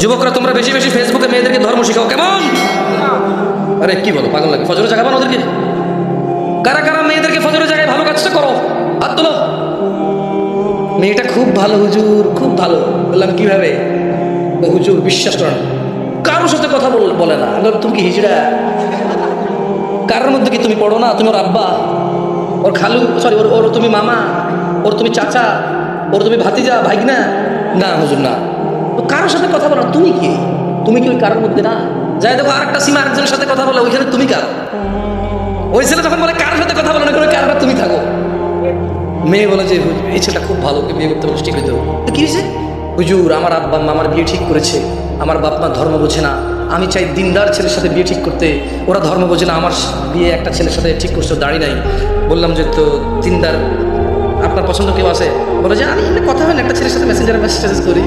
যুবকরা তোমরা বেশি বেশি ফেসবুকে মেয়েদেরকে ধর্ম শিখাও, কেমন? আরে কি বলো, পাগল লাগে? ফজরের জায়গা ওদেরকে। কারা কারা মেয়েদেরকে ফজরের জায়গায় ভালো কাজটা করো, হাত তোলো। মেয়েটা খুব ভালো হুজুর, খুব ভালো। বললাম কিভাবে? হুজুর বিশ্বাস করেন, কারোর সাথে কথা বলে না। তুমি কি হিজড়া? কারোর মধ্যে কি তুমি পড়ো না? তুমি ওর আব্বা, ওর খালু, সরি ওর তুমি মামা, ওর তুমি চাচা, ওর তুমি ভাতিজা ভাইগনা? না হুজুর না। তো কারোর সাথে কথা বলো না। তুমি কি? তুমি কি ওই কারোর মধ্যে না? যাই দেখো আর একটা সীমা আরেকজনের সাথে কথা বলে, ওইখানে তুমি কার? ওই ছেলে যখন বলে কারোর সাথে কথা বলো না, কারোর তুমি থাকো। মেয়ে বলে যে এই ছেলেটা খুব ভালো, বিয়ে করতে বলে ঠিক হইতে হবে। কি হয়েছে? হুজুর আমার আব্বা আমার বিয়ে ঠিক করেছে, আমার বাপ মা ধর্ম বোঝে না, আমি চাই দিনদার ছেলের সাথে বিয়ে ঠিক করতে, ওরা ধর্ম বোঝে না, আমার বিয়ে একটা ছেলের সাথে ঠিক করছে, দাঁড়িয়ে নাই। বললাম যে তো দিনদার আপনার পছন্দ কেউ আছে? বলে যে আমি কথা হয় না, একটা ছেলের সাথে মেসেঞ্জারে মেসেজ করি।